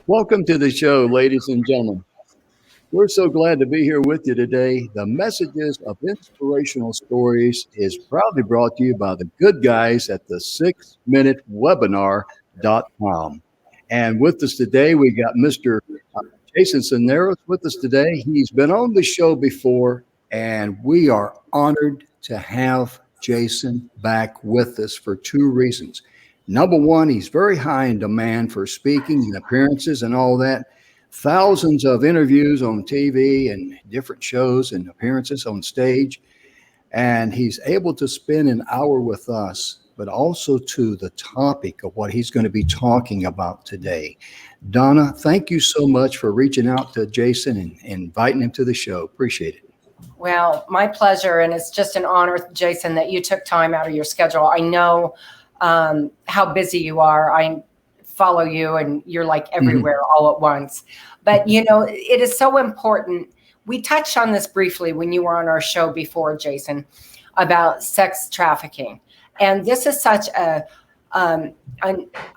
Welcome to the show, ladies and gentlemen. We're so glad to be here with you today. The Messages of Inspirational Stories is proudly brought to you by the good guys at the 6minutewebinar.com. And with us today, we got Mr. Jason Sisneros with us today. He's been on the show before, and we are honored to have Jason back with us for two reasons. Number one, he's very high in demand for speaking and appearances and all that. Thousands of interviews on TV and different shows and appearances on stage. And he's able to spend an hour with us, but also to the topic of what he's going to be talking about today. Donna, thank you so much for reaching out to Jason and inviting him to the show. Appreciate it. Well, my pleasure. And it's just an honor, Jason, that you took time out of your schedule. I know how busy you are. I follow you and you're like everywhere all at once. But, you know, it is so important. We touched on this briefly when you were on our show before, Jason, about sex trafficking. And this is such an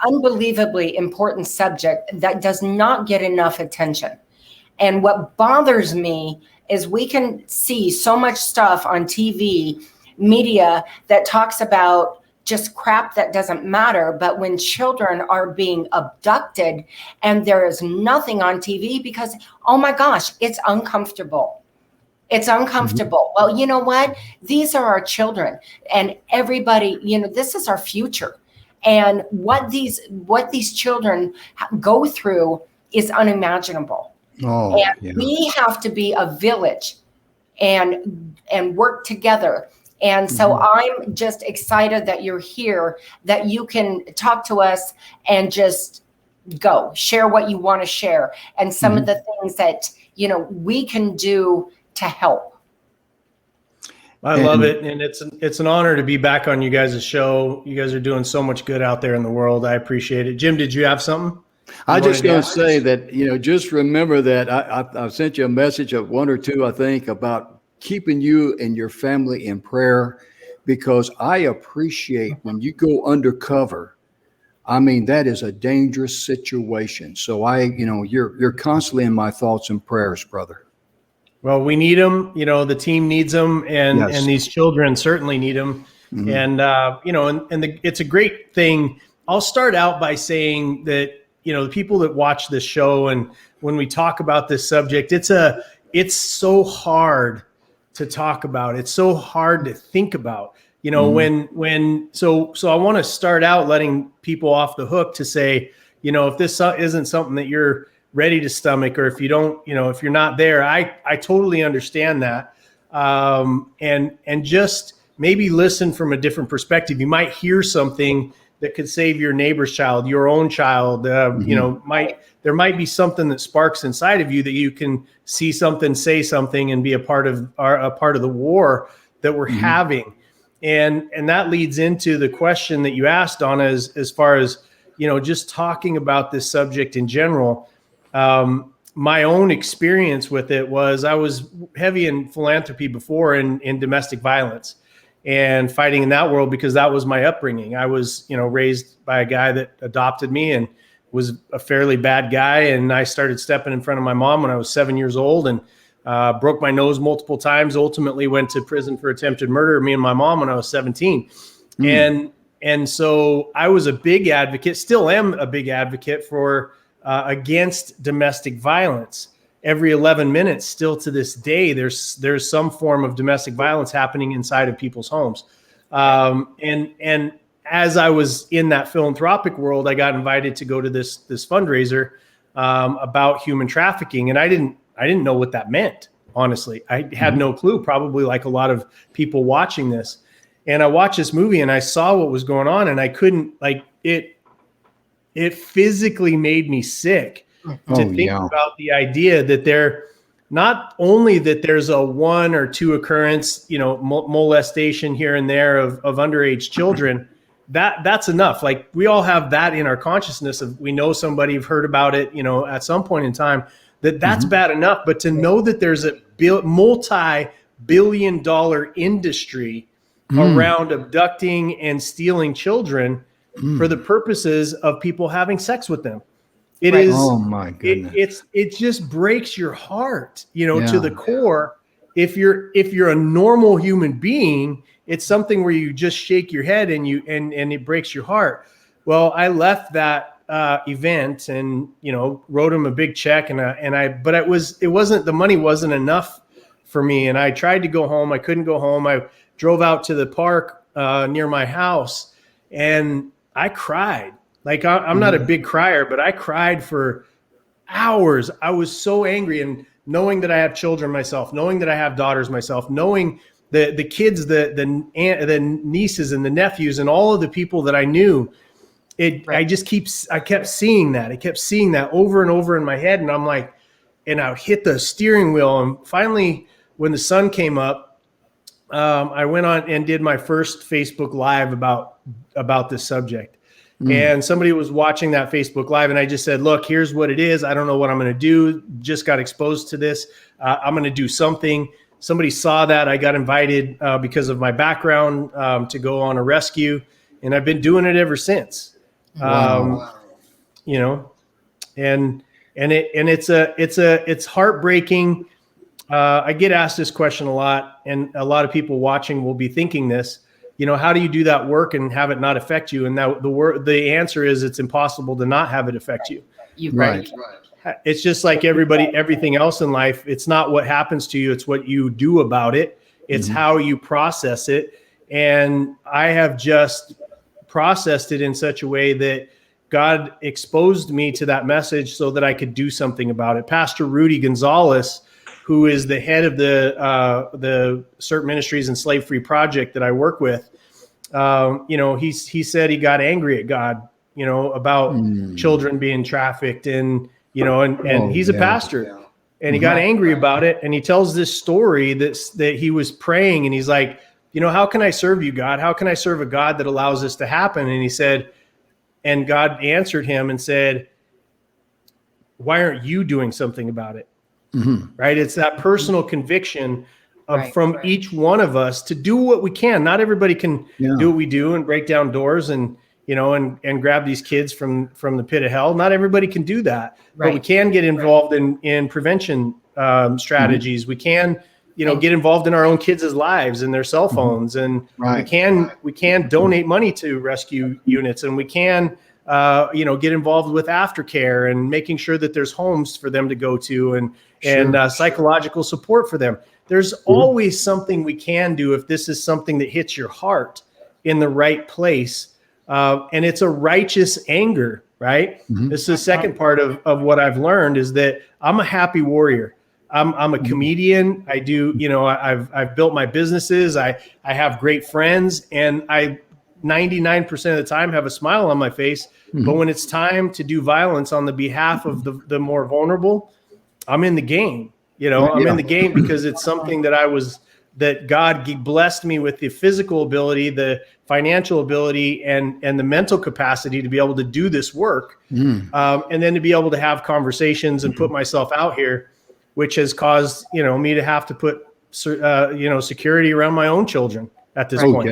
unbelievably important subject that does not get enough attention. And what bothers me is we can see so much stuff on TV, media that talks about just crap that doesn't matter. But when children are being abducted and there is nothing on TV because, oh my gosh, it's uncomfortable. It's uncomfortable. Well, you know what? These are our children and everybody, you know, this is our future. And what these children go through is unimaginable. We have to be a village and work together. And so I'm just excited that you're here, that you can talk to us and just share what you want to share and some of the things that, you know, we can do to help. I love it. And it's an honor to be back on you guys' show. You guys are doing so much good out there in the world. I appreciate it. Jim, did you have something? I just going to say that, you know, just remember that I've sent you a message of one or two, I think, about keeping you and your family in prayer, because I appreciate when you go undercover. I mean, that is a dangerous situation. So you're constantly in my thoughts and prayers, brother. Well, we need them. You know, the team needs them, and these children certainly need them. And it's a great thing. I'll start out by saying that, you know, the people that watch this show and when we talk about this subject, it's so hard to talk about. It's so hard to think about, you know, so I want to start out letting people off the hook to say, you know, if this isn't something that you're ready to stomach, or if you don't, you know, if you're not there, I totally understand that. And just maybe listen from a different perspective. You might hear something that could save your neighbor's child, your own child, you know, there might be something that sparks inside of you that you can see something, say something, and be a part of the war that we're having. And that leads into the question that you asked, Donna, as far as, you know, just talking about this subject in general. My own experience with it was I was heavy in philanthropy before in domestic violence and fighting in that world, because that was my upbringing. I was, you know, raised by a guy that adopted me and was a fairly bad guy. And I started stepping in front of my mom when I was 7 years old and broke my nose multiple times, ultimately went to prison for attempted murder, me and my mom, when I was 17. And so I was a big advocate, still am a big advocate for against domestic violence. Every 11 minutes, still to this day, there's some form of domestic violence happening inside of people's homes. And as I was in that philanthropic world, I got invited to go to this fundraiser about human trafficking, and I didn't know what that meant. Honestly, I had no clue. Probably like a lot of people watching this. And I watched this movie, and I saw what was going on, and I couldn't it. It physically made me sick to think about the idea that not only that there's a one or two occurrence, you know, molestation here and there of underage children. That's enough. Like, we all have that in our consciousness of, we know somebody, have heard about it, you know, at some point in time, that's bad enough. But to know that there's a multi-billion-dollar industry around abducting and stealing children for the purposes of people having sex with them. It Right. is. Oh my goodness. It just breaks your heart, to Yeah. the core. If you're a normal human being, it's something where you just shake your head and it breaks your heart. Well, I left that event and wrote him a big check but it wasn't the money wasn't enough for me, and I tried to go home. I couldn't go home. I drove out to the park near my house, and I cried. Like I'm not a big crier, but I cried for hours. I was so angry, and knowing that I have children myself, knowing that I have daughters myself, knowing the kids, the nieces and the nephews, and all of the people that I knew. I kept seeing that. I kept seeing that over and over in my head, and I'm like, and I would hit the steering wheel. And finally, when the sun came up, I went on and did my first Facebook Live about this subject. And somebody was watching that Facebook Live, and I just said, look, here's what it is. I don't know what I'm going to do. Just got exposed to this. I'm going to do something. Somebody saw that. I got invited because of my background to go on a rescue, and I've been doing it ever since. Wow. And it's heartbreaking. I get asked this question a lot, and a lot of people watching will be thinking this. How do you do that work and have it not affect you? And the answer is it's impossible to not have it affect you. Right. It's just like everything else in life. It's not what happens to you. It's what you do about it. It's how you process it. And I have just processed it in such a way that God exposed me to that message so that I could do something about it. Pastor Rudy Gonzalez, who is the head of the Certain Ministries and Slave Free Project that I work with, he said he got angry at God, about children being trafficked, and he's a pastor, and he got angry about it. And he tells this story that he was praying, and he's like, how can I serve you, God? How can I serve a God that allows this to happen? And he said, and God answered him and said, why aren't you doing something about it? Right? It's that personal conviction from each one of us to do what we can. Not everybody can do what we do and break down doors and grab these kids from the pit of hell. Not everybody can do that, but we can get involved in prevention strategies. We can, get involved in our own kids' lives and their cell phones, and we can donate money to rescue units, and we can get involved with aftercare and making sure that there's homes for them to go to and psychological support for them. There's always something we can do if this is something that hits your heart in the right place. And it's a righteous anger, right? This is the second part of what I've learned, is that I'm a happy warrior. I'm a comedian. I do, I've built my businesses. I have great friends, and I 99% of the time have a smile on my face. But when it's time to do violence on the behalf of the more vulnerable, I'm in the game. I'm in the game because it's something that God blessed me with, the physical ability, the financial ability, and the mental capacity to be able to do this work. And then to be able to have conversations and put myself out here, which has caused, me to have to put, security around my own children at this point.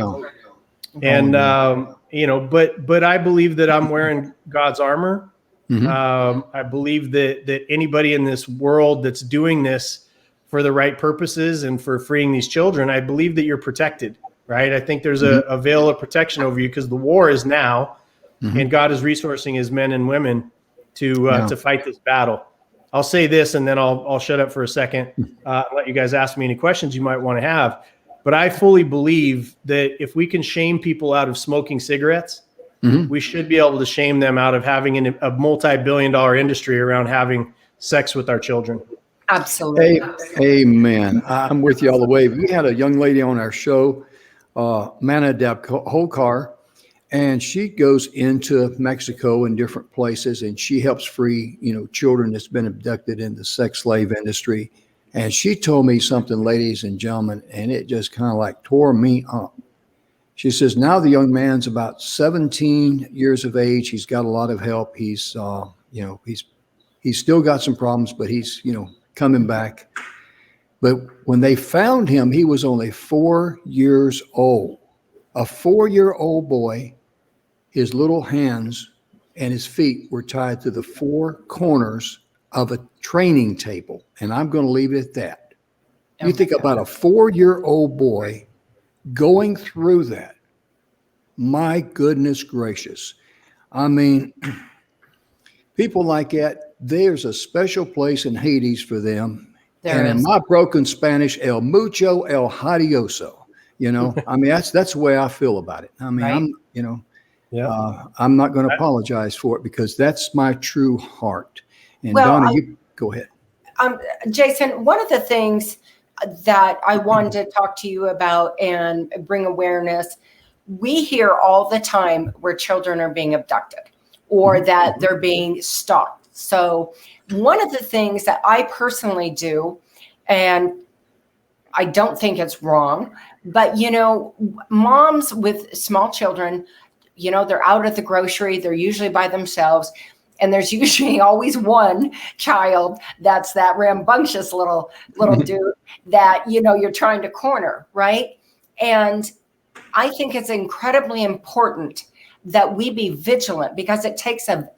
And, but I believe that I'm wearing God's armor. I believe that anybody in this world that's doing this for the right purposes and for freeing these children, I believe that you're protected, right? I think there's a veil of protection over you, because the war is now, and God is resourcing his men and women to fight this battle. I'll say this, and then I'll shut up for a second, let you guys ask me any questions you might want to have. But I fully believe that if we can shame people out of smoking cigarettes, we should be able to shame them out of having a multi-billion-dollar industry around having sex with our children. Absolutely. Amen. I'm with you all the way. We had a young lady on our show, Mana Dabholkar, and she goes into Mexico and different places, and she helps free, children that's been abducted in the sex slave industry. And she told me something, ladies and gentlemen, and it just kind of like tore me up. She says, now the young man's about 17 years of age. He's got a lot of help. He's still got some problems, but he's, coming back. But when they found him, he was only 4 years old. A 4-year-old boy, his little hands and his feet were tied to the four corners of a training table. And I'm going to leave it at that. You think about a 4-year-old boy going through that. My goodness gracious. I mean, people like that, there's a special place in Hades for them. In my broken Spanish, el mucho, el hadioso. You know, I mean, that's the way I feel about it. I mean, I'm not going to apologize for it because that's my true heart. And Donna, you go ahead. Jason, one of the things that I wanted to talk to you about and bring awareness, we hear all the time where children are being abducted or that they're being stalked. So one of the things that I personally do, and I don't think it's wrong, but, you know, moms with small children, you know, they're out at the grocery, they're usually by themselves. And there's usually always one child that's that rambunctious little dude that, you know, you're trying to corner, right? And I think it's incredibly important that we be vigilant because it takes a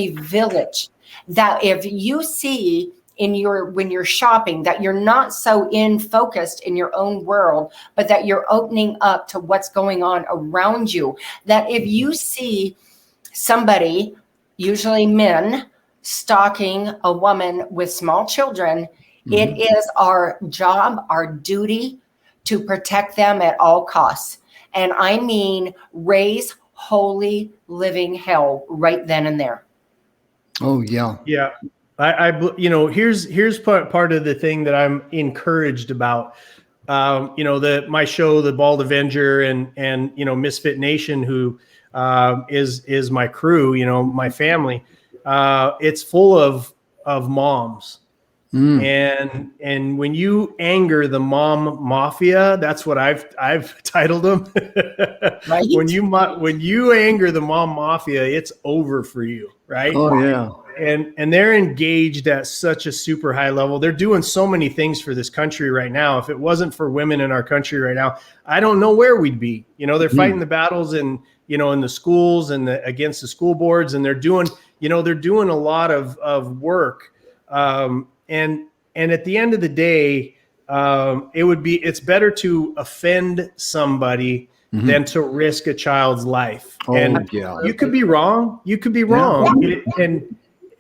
village. That if you see when you're shopping that you're not so focused in your own world, but that you're opening up to what's going on around you, that if you see somebody, usually men, stalking a woman with small children, it is our job, our duty to protect them at all costs. And I mean, raise holy living hell right then and there. Oh, yeah. Yeah. You know, here's part of the thing that I'm encouraged about. You know, my show, The Bald Avenger, and you know, Misfit Nation, who is my crew, you know, my family. It's full of moms. And when you anger the mom mafia, that's what I've titled them. Right? When you anger the mom mafia, it's over for you, right? Oh yeah. And they're engaged at such a super high level. They're doing so many things for this country right now. If it wasn't for women in our country right now, I don't know where we'd be. You know, they're fighting the battles in the schools and against the school boards, and they're doing a lot of work. And at the end of the day, it's better to offend somebody than to risk a child's life. Oh, and yeah. you could be wrong. You could be wrong.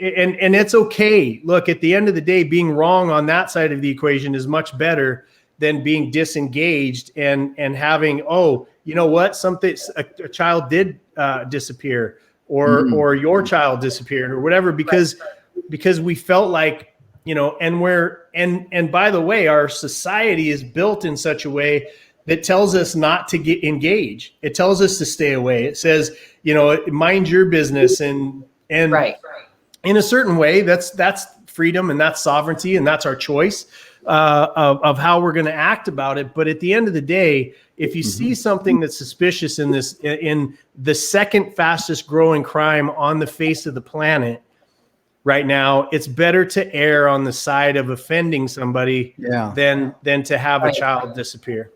And it's okay. Look, at the end of the day, being wrong on that side of the equation is much better than being disengaged and having, oh, you know what? A child did disappear or your child disappeared or whatever, because we felt like, you know, and by the way, our society is built in such a way that tells us not to get engaged. It tells us to stay away. It says, you know, mind your business and right. In a certain way, that's freedom and that's sovereignty and that's our choice of how we're going to act about it. But at the end of the day, if you see something that's suspicious in the second fastest growing crime on the face of the planet right now, it's better to err on the side of offending somebody than to have a child disappear.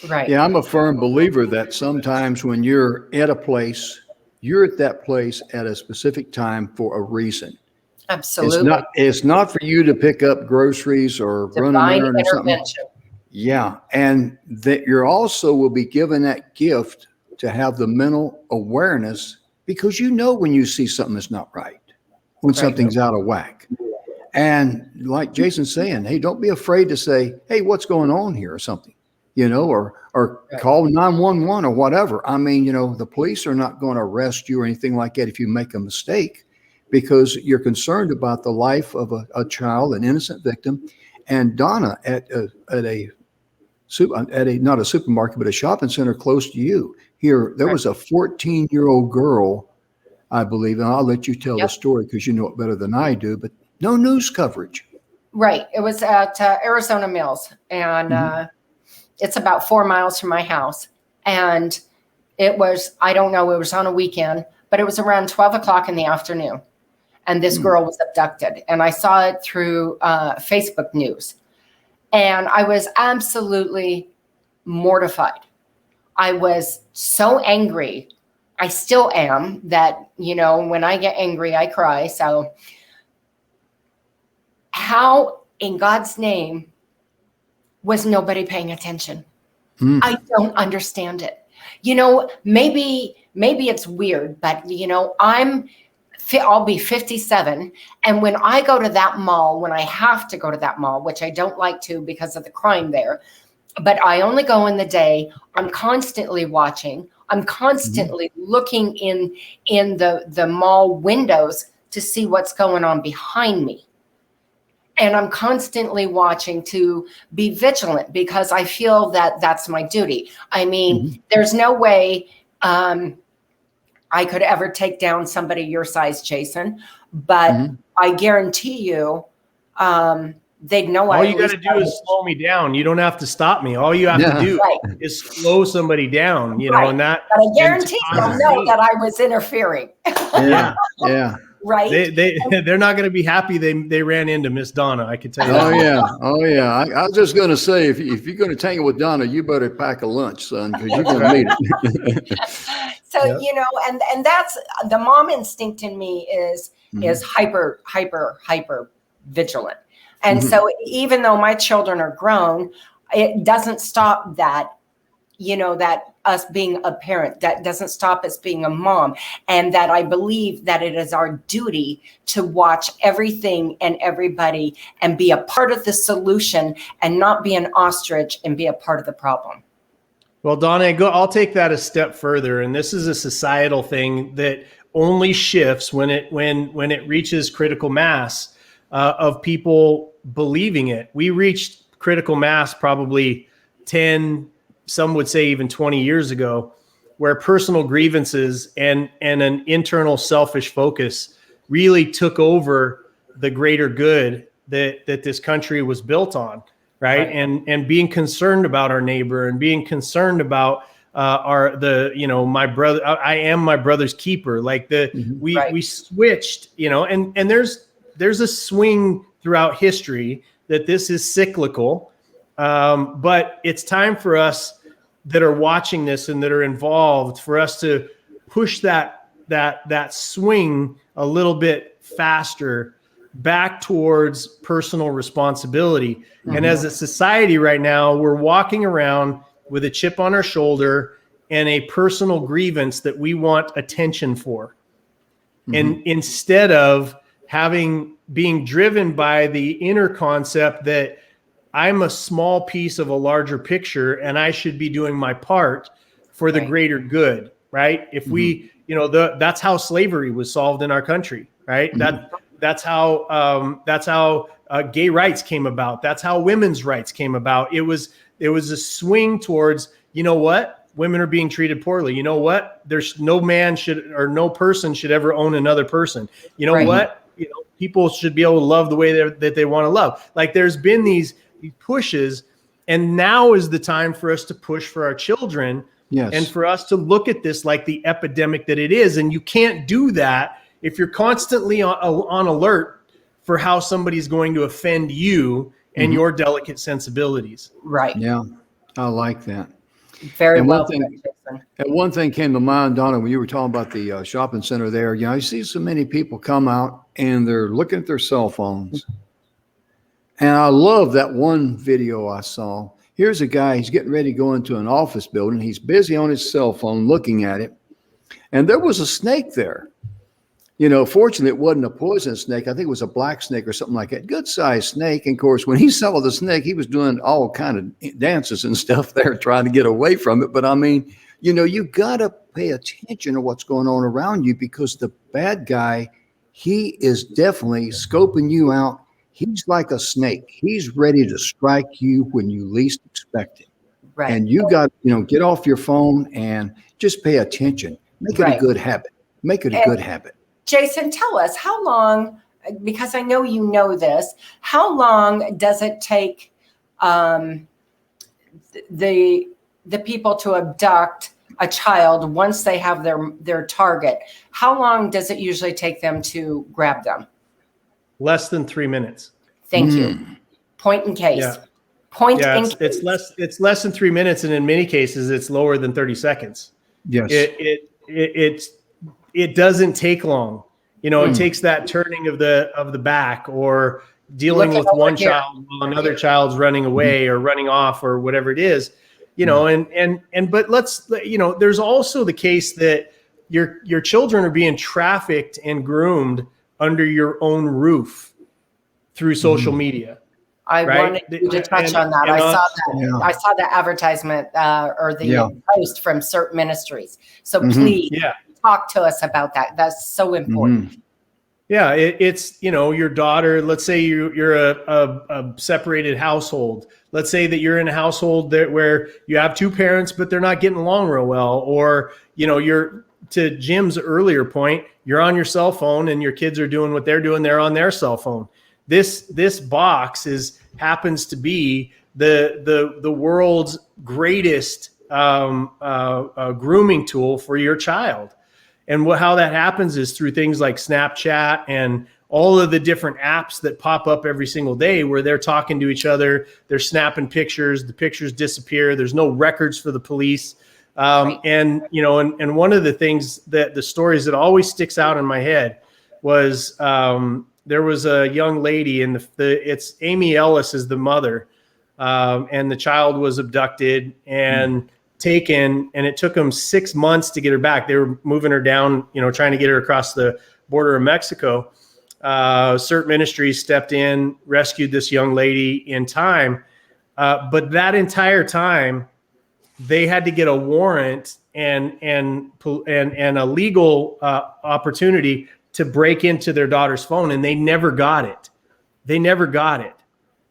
Right. Yeah, I'm a firm believer that sometimes when you're at a place, you're at that place at a specific time for a reason. Absolutely. It's not for you to pick up groceries or run an errand or something. Yeah. And that you're also will be given that gift to have the mental awareness, because you know when you see something that's not right, when something's out of whack. And like Jason's saying, hey, don't be afraid to say, hey, what's going on here or something, you know, or call 911 or whatever. I mean, you know, the police are not going to arrest you or anything like that if you make a mistake, because you're concerned about the life of a child, an innocent victim. And Donna, at not a supermarket, but a shopping center close to you here, there was a 14-year-old girl, I believe, and I'll let you tell the story because you know it better than I do, but no news coverage. Right. It was at Arizona Mills, and it's about 4 miles from my house. And it was, I don't know, it was on a weekend, but it was around 12 o'clock in the afternoon. And this girl was abducted. And I saw it through Facebook news. And I was absolutely mortified. I was so angry. I still am that, you know, when I get angry, I cry. So how in God's name was nobody paying attention? I don't understand it. You know, maybe it's weird, but you know, I'll be 57. And when I go to that mall, when I have to go to that mall, which I don't like to because of the crime there, but I only go in the day, I'm constantly watching. I'm constantly looking in the mall windows to see what's going on behind me. And I'm constantly watching to be vigilant because I feel that that's my duty. I mean, there's no way I could ever take down somebody your size, Jason, but I guarantee you they'd know. All you got to do is slow me down. You don't have to stop me. All you have to do is slow somebody down, you know, and that. But I guarantee they'll know that I was interfering. Yeah. Right. They're not going to be happy they ran into Miss Donna. I can tell you. Oh yeah. I was just going to say, if you're going to tangle with Donna, you better pack a lunch, son, because you're going to need it. So you know, and that's the mom instinct in me is hyper vigilant. And so even though my children are grown, it doesn't stop that, you know, that us being a parent, that doesn't stop us being a mom. And that I believe that it is our duty to watch everything and everybody and be a part of the solution and not be an ostrich and be a part of the problem. Well, Donna, I'll take that a step further. And this is a societal thing that only shifts when it reaches critical mass of people believing it. We reached critical mass probably 10, some would say even 20 years ago, where personal grievances and an internal selfish focus really took over the greater good that this country was built on, right? And being concerned about our neighbor and being concerned about my brother. I am my brother's keeper. Like we switched, you know, and there's a swing throughout history that this is cyclical, but it's time for us that are watching this and that are involved for us to push that swing a little bit faster back towards personal responsibility. And as a society right now, we're walking around with a chip on our shoulder and a personal grievance that we want attention for. And instead of being driven by the inner concept that I'm a small piece of a larger picture and I should be doing my part for the greater good, right? If we, you know, that's how slavery was solved in our country, right? That's how gay rights came about. That's how women's rights came about. It was a swing towards, you know what? Women are being treated poorly. You know what? There's no man no person should ever own another person. You know what? You know, people should be able to love the way that they want to love. Like there's been these pushes, and now is the time for us to push for our children and for us to look at this like the epidemic that it is. And you can't do that if you're constantly on alert for how somebody's going to offend you and your delicate sensibilities. Right. Yeah, I like that. Very well. One thing came to mind, Donna, when you were talking about the shopping center there. You know, I see so many people come out and they're looking at their cell phones. And I love that one video I saw. Here's a guy, he's getting ready to go into an office building. He's busy on his cell phone looking at it. And there was a snake there. You know, fortunately, it wasn't a poisonous snake. I think it was a black snake or something like that. Good sized snake. And of course, when he saw the snake, he was doing all kind of dances and stuff there, trying to get away from it. But I mean, you know, you got to pay attention to what's going on around you, because the bad guy, he is definitely scoping you out. He's like a snake. He's ready to strike you when you least expect it. Right. And you got, you know, get off your phone and just pay attention. Make it a good habit. Make it a good habit. Jason, tell us how long, because I know you know this, how long does it take the people to abduct a child once they have their target? How long does it usually take them to grab them? Less than 3 minutes. Thank you. Point in case. Yeah. Case. It's less than 3 minutes, and in many cases, it's lower than 30 seconds. Yes. it doesn't take long. It takes that turning of the back, or dealing with one child while another child's running away or running off or whatever it is, but there's also the case that your children are being trafficked and groomed under your own roof through social media. I wanted you to touch on that. I saw the advertisement or the post from certain ministries. So please talk to us about that. That's so important. Yeah, it's your daughter. Let's say you're a separated household. Let's say that you're in a household where you have two parents, but they're not getting along real well. Or you're, to Jim's earlier point, you're on your cell phone and your kids are doing what they're doing. They're on their cell phone. This box happens to be the world's greatest grooming tool for your child. And how that happens is through things like Snapchat and all of the different apps that pop up every single day, where they're talking to each other, they're snapping pictures, the pictures disappear, there's no records for the police. And one of the things that the stories that always sticks out in my head was there was a young lady, and it's Amy Ellis is the mother, and the child was abducted and taken, and it took them 6 months to get her back. They were moving her down, trying to get her across the border of Mexico. Certain ministries stepped in, rescued this young lady in time. But that entire time, they had to get a warrant and a legal opportunity to break into their daughter's phone, and they never got it.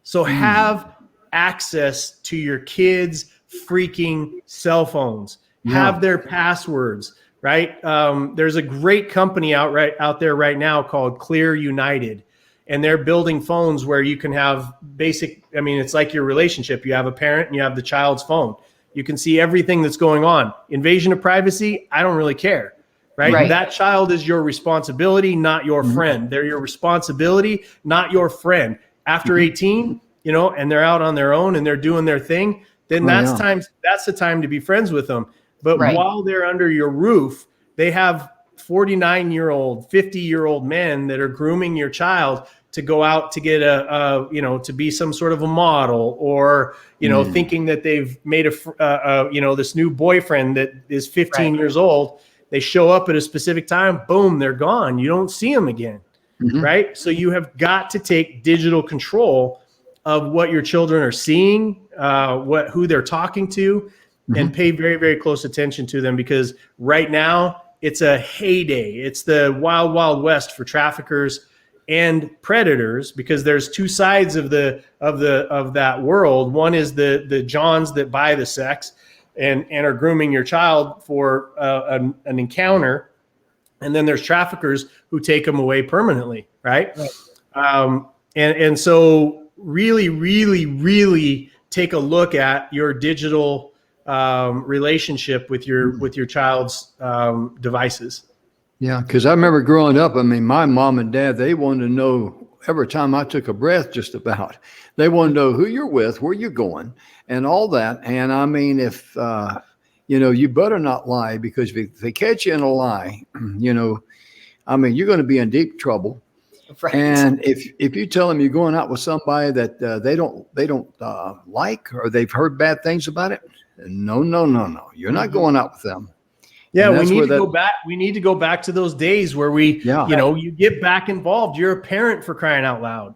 So have access to your kids' freaking cell phones. Have their passwords, right? There's a great company out there right now called Clear United, and they're building phones where you can have it's like your relationship. You have a parent and you have the child's phone. You can see everything that's going on. Invasion of privacy, I don't really care, right? That child is your responsibility, not your friend. They're your responsibility, not your friend. After 18, and they're out on their own and they're doing their thing, then that's the time to be friends with them. But while they're under your roof, they have 49-year-old, 50-year-old men that are grooming your child to go out to get to be some sort of a model, or, thinking that they've made this new boyfriend that is 15 years old. They show up at a specific time, boom, they're gone. You don't see them again. Right. So you have got to take digital control of what your children are seeing, who they're talking to, and pay very, very close attention to them, because right now it's a heyday. It's the wild, wild west for traffickers and predators, because there's two sides of that world. One is the Johns that buy the sex and are grooming your child for an encounter, and then there's traffickers who take them away permanently, right? And so really, really, really take a look at your digital relationship with your child's devices. Yeah, because I remember growing up, my mom and dad, they wanted to know every time I took a breath, just about. They wanted to know who you're with, where you're going, and all that. And if, you better not lie, because if they catch you in a lie, you're going to be in deep trouble. Right. And if you tell them you're going out with somebody that they don't like, or they've heard bad things about it, no, you're not going out with them. Yeah, we need to go back. We need to go back to those days where you get back involved. You're a parent, for crying out loud.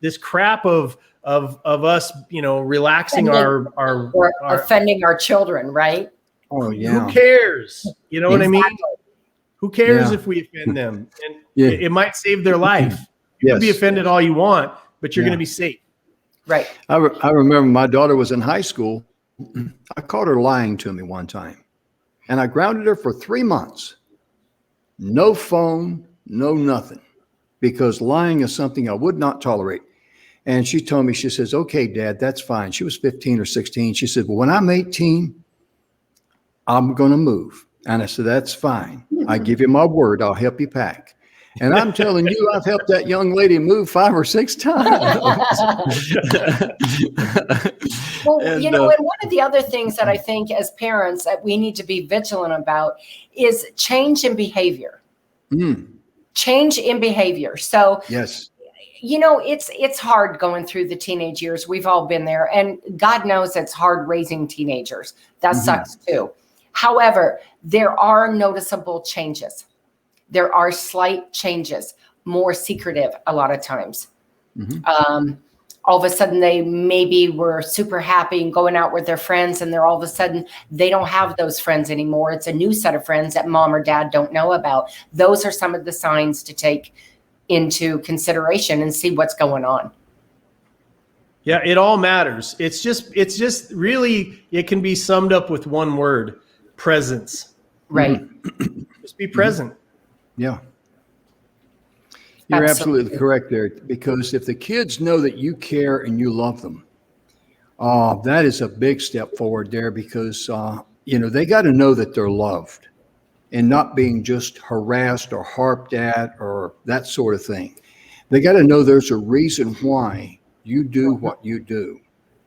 This crap of us, relaxing our offending our children, right? Oh yeah. Who cares? You know what I mean? Who cares if we offend them? And it might save their life. You can be offended all you want, but you're going to be safe. Right. I remember my daughter was in high school. I caught her lying to me one time. And I grounded her for 3 months. No phone, no nothing, because lying is something I would not tolerate. And she told me, she says, okay, Dad, that's fine. She was 15 or 16. She said, well, when I'm 18, I'm going to move. And I said, that's fine. I give you my word. I'll help you pack. And I'm telling you, I've helped that young lady move 5 or 6 times. Well, and one of the other things that I think as parents that we need to be vigilant about is change in behavior. Change in behavior. So yes, it's hard going through the teenage years. We've all been there, and God knows it's hard raising teenagers. That sucks too. However, there are noticeable changes. There are slight changes, more secretive a lot of times. All of a sudden they maybe were super happy and going out with their friends, and they're all of a sudden they don't have those friends anymore. It's a new set of friends that mom or dad don't know about. Those are some of the signs to take into consideration and see what's going on. Yeah, it all matters. It's just really, it can be summed up with one word: presence. Right. Just be present. Yeah. You're absolutely correct there, because if the kids know that you care and you love them, that is a big step forward there, because, they got to know that they're loved and not being just harassed or harped at or that sort of thing. They got to know there's a reason why you do what you do.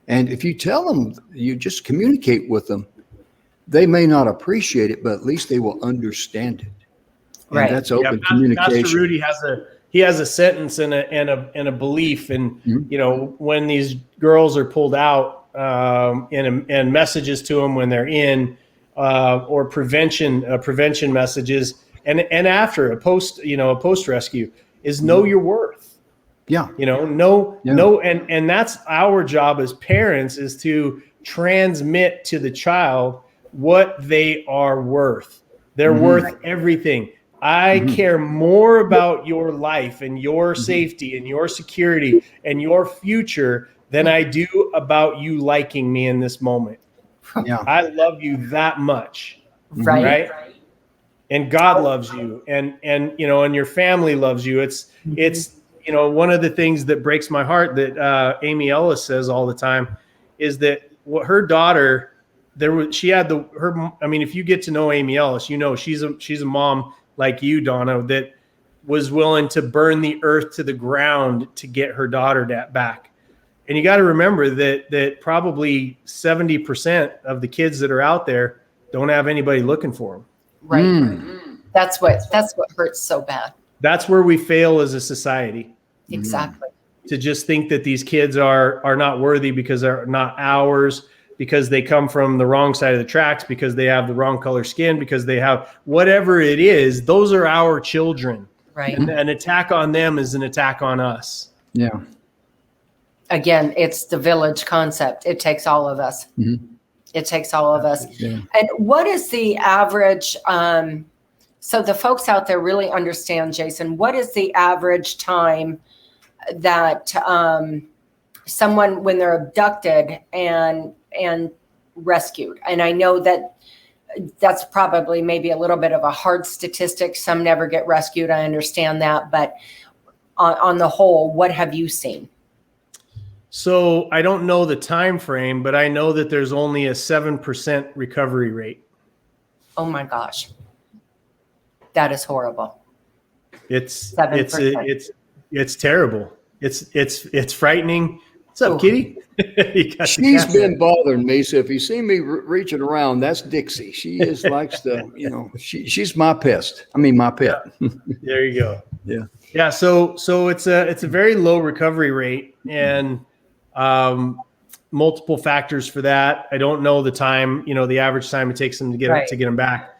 And if you tell them, you just communicate with them, they may not appreciate it, but at least they will understand it. And right. That's open communication. Pastor Rudy has a sentence and a belief, and when these girls are pulled out, and messages to them when they're in, or prevention messages, and after a post rescue, is know your worth. Yeah. And that's our job as parents, is to transmit to the child what they are worth. They're worth everything. I care more about your life and your safety and your security and your future than I do about you liking me in this moment. Yeah. I love you that much. Right. And God loves you, and your family loves you. It's one of the things that breaks my heart that Amy Ellis says all the time is that what her daughter, if you get to know Amy Ellis, she's a mom like you, Donna, that was willing to burn the earth to the ground to get her daughter back. And you got to remember that probably 70% of the kids that are out there don't have anybody looking for them. Right. That's what hurts so bad. That's where we fail as a society. Exactly. To just think that these kids are not worthy because they're not ours, because they come from the wrong side of the tracks, because they have the wrong color skin, because they have whatever it is. Those are our children. Right. And an attack on them is an attack on us. Yeah. Again, it's the village concept. It takes all of us. It takes all of us. Yeah. And what is the average? So the folks out there really understand, Jason, what is the average time that someone, when they're abducted and rescued? And I know that's probably maybe a little bit of a hard statistic. Some never get rescued. I understand that. But on the whole, what have you seen? So I don't know the time frame, but I know that there's only a 7% recovery rate. Oh my gosh. That is horrible. It's 7%. It's terrible. It's frightening. What's up, Kitty? She's been bothering me. So if you see me reaching around, that's Dixie. She likes to, she's my pest. My pet. There you go. Yeah. Yeah. So it's a very low recovery rate, and multiple factors for that. I don't know the time, the average time it takes them to get them back.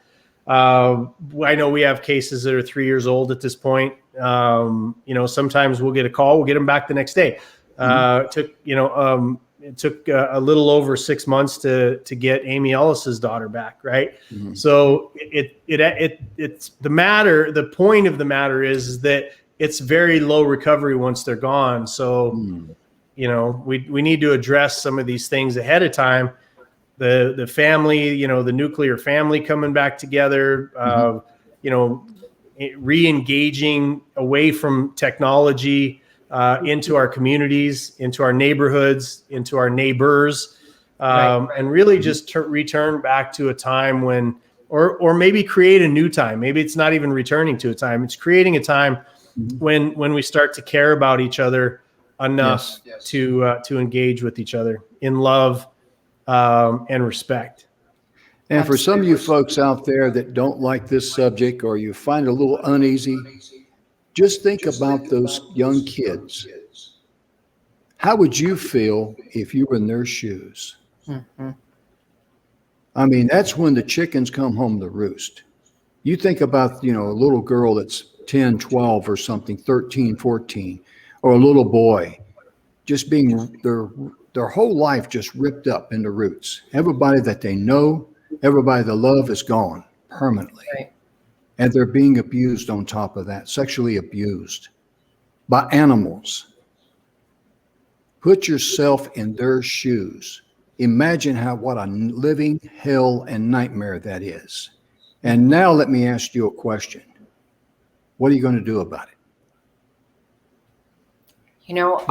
I know we have cases that are 3 years old at this point. Sometimes we'll get a call, we'll get them back the next day. It took a little over 6 months to get Amy Ellis's daughter back. Right. So it's the point of the matter is that it's very low recovery once they're gone. So, we need to address some of these things ahead of time. The family, the nuclear family coming back together, re-engaging away from technology, into our communities, into our neighborhoods, into our neighbors, and really just return back to a time when or maybe create a new time. Maybe it's not even returning to a time. It's creating a time when we start to care about each other enough to engage with each other in love and respect. And for some of you folks out there that don't like this subject or you find it a little uneasy, just think about those young kids. How would you feel if you were in their shoes? Mm-hmm. I mean, that's when the chickens come home to roost. You think about, a little girl that's 10, 12 or something, 13, 14, or a little boy just being their whole life just ripped up into roots. Everybody that they know, everybody they love is gone permanently. Right. And they're being abused on top of that, sexually abused by animals. Put yourself in their shoes. Imagine what a living hell and nightmare that is. And now let me ask you a question. What are you going to do about it? What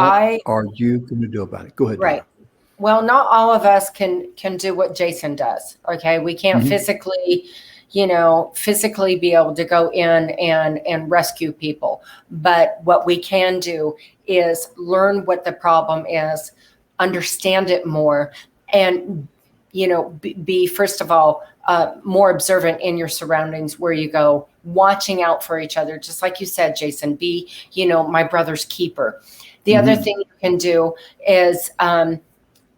are you going to do about it? Go ahead. Right. Donna. Well, not all of us can do what Jason does. Okay. We can't physically be able to go in and rescue people. But what we can do is learn what the problem is, understand it more, and, be first of all, more observant in your surroundings where you go, watching out for each other. Just like you said, Jason, be, my brother's keeper. The other thing you can do is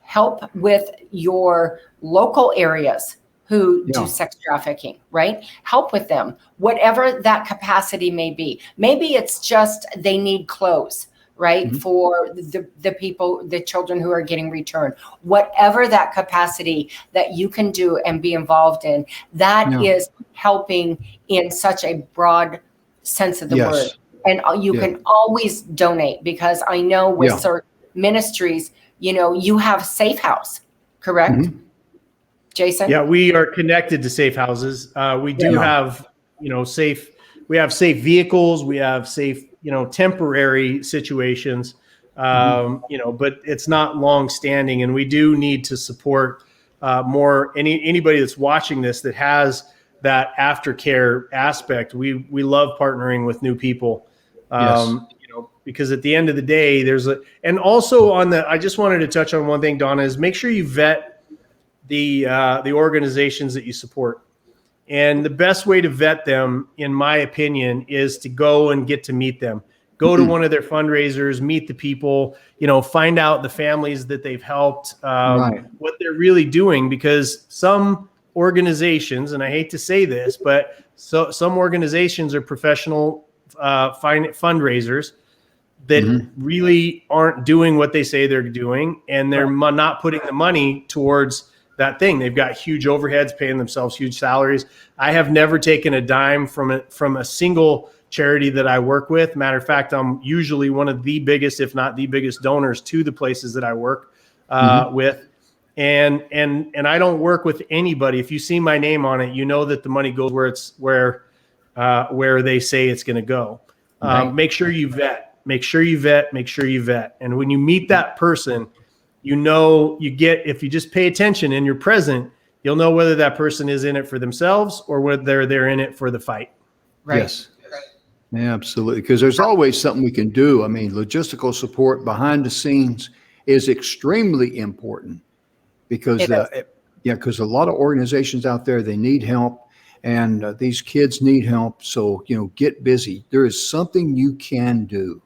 help with your local areas who do sex trafficking, right? Help with them, whatever that capacity may be. Maybe it's just they need clothes, right? For the people, the children who are getting returned. Whatever that capacity that you can do and be involved in, that is helping in such a broad sense of the word. And you can always donate, because I know with certain ministries, you have safe house, correct? Jason? Yeah, we are connected to safe houses. We do have, safe vehicles. We have safe, temporary situations, but it's not long standing. And we do need to support more anybody that's watching this that has that aftercare aspect. We love partnering with new people, because at the end of the day, and also I just wanted to touch on one thing, Donna, is make sure you vet the organizations that you support. And the best way to vet them, in my opinion, is to go and get to meet them. Go to one of their fundraisers, meet the people, find out the families that they've helped, what they're really doing, because some organizations, and I hate to say this, but some organizations are professional fundraisers that really aren't doing what they say they're doing, and they're not putting the money towards that thing. They've got huge overheads, paying themselves huge salaries. I have never taken a dime from a single charity that I work with. Matter of fact, I'm usually one of the biggest, if not the biggest, donors to the places that I work with. And I don't work with anybody. If you see my name on it, you know that the money goes where they say it's going to go. Make sure you vet. Make sure you vet. And when you meet that person, if you just pay attention and you're present, you'll know whether that person is in it for themselves or whether they're in it for the fight. Right. Yes. Yeah, absolutely. Because there's always something we can do. I mean, logistical support behind the scenes is extremely important, because because a lot of organizations out there, they need help, and these kids need help. So, get busy. There is something you can do.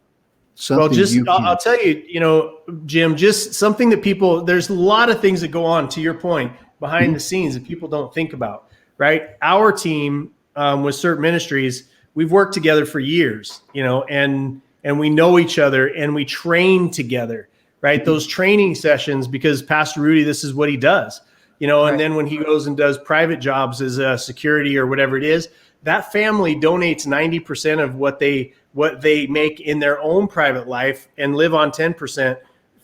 I'll tell you, Jim, just something that there's a lot of things that go on, to your point, behind the scenes that people don't think about, right? Our team with certain ministries, we've worked together for years, and we know each other, and we train together, right? Those training sessions, because Pastor Rudy, this is what he does, and then when he goes and does private jobs as a security or whatever it is, that family donates 90% of what they make in their own private life and live on 10%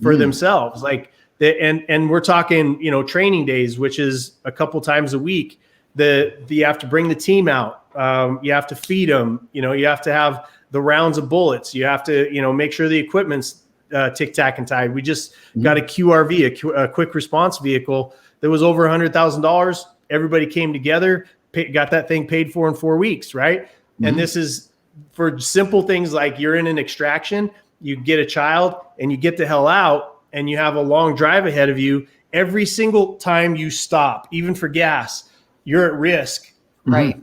for themselves. And we're talking, training days, which is a couple times a week. You have to bring the team out. You have to feed them. You have to have the rounds of bullets. You have to, make sure the equipment's tic tac and tied. We just got a QRV, a quick response vehicle that was over $100,000. Everybody came together, got that thing paid for in 4 weeks, right? Mm-hmm. And this is for simple things like you're in an extraction, you get a child and you get the hell out and you have a long drive ahead of you. Every single time you stop, even for gas, you're at risk, right,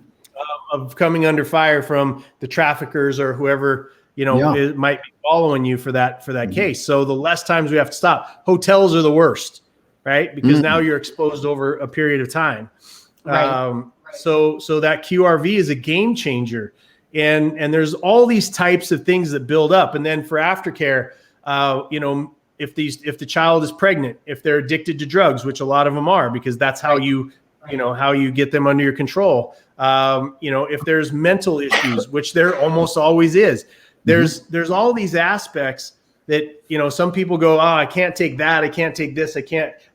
of coming under fire from the traffickers or whoever, it might be following you for that case. So the less times we have to stop. Hotels are the worst, right? Because now you're exposed over a period of time. Right. So that QRV is a game changer. And there's all these types of things that build up. And then for aftercare, if the child is pregnant, if they're addicted to drugs, which a lot of them are, because that's how how you get them under your control. If there's mental issues, which there almost always is, there's all these aspects that, some people go, oh, I can't take that. I can't take this.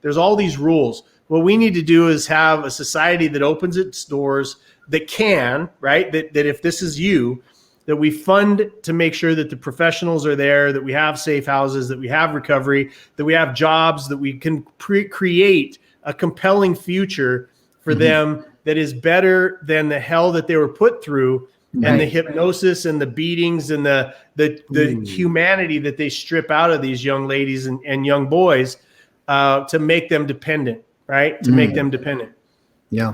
There's all these rules. What we need to do is have a society that opens its doors, that can, right? That if this is you, that we fund to make sure that the professionals are there, that we have safe houses, that we have recovery, that we have jobs, that we can create a compelling future for them that is better than the hell that they were put through, and the hypnosis and the beatings and the humanity that they strip out of these young ladies and young boys to make them dependent, right? To make them dependent. Yeah.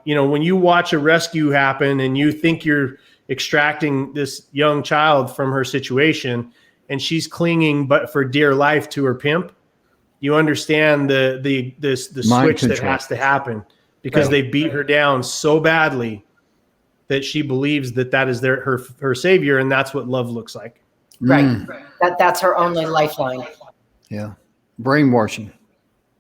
When you watch a rescue happen and you think you're extracting this young child from her situation and she's clinging but for dear life to her pimp, you understand the switch that has to happen, because they beat her down so badly that she believes that is her savior, and that's what love looks like. Right. That's her only lifeline. Yeah. Brainwashing.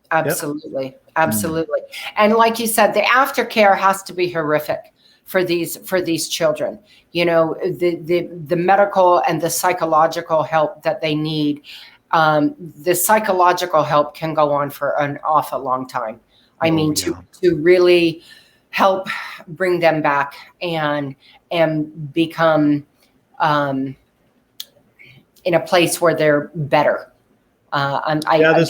Absolutely. Yep. Absolutely. And like you said, the aftercare has to be horrific for these children. The medical and the psychological help that they need. The psychological help can go on for an awful long time. To really help bring them back and become in a place where they're better. The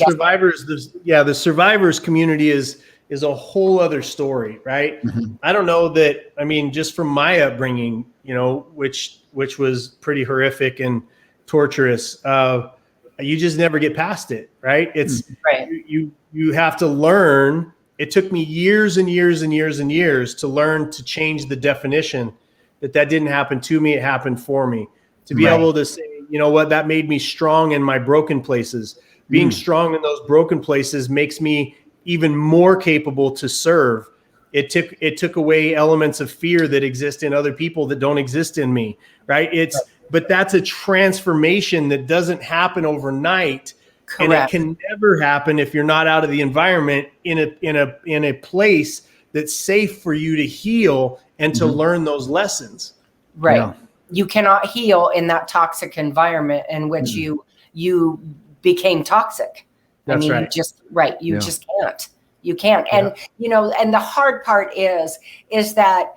survivors community is a whole other story, right? I don't know that. I mean, just from my upbringing, which was pretty horrific and torturous. You just never get past it, right? It's you have to learn. It took me years and years and years and years to learn to change the definition that didn't happen to me. It happened for me. To be able to say, that made me strong in my broken places. Being strong in those broken places makes me even more capable to serve. It took away elements of fear that exist in other people that don't exist in me, right? But that's a transformation that doesn't happen overnight. Correct. And it can never happen if you're not out of the environment in a place that's safe for you to heal and to learn those lessons. Right. Yeah. You cannot heal in that toxic environment in which you became toxic. That's right. You just can't. You can't. And and the hard part is that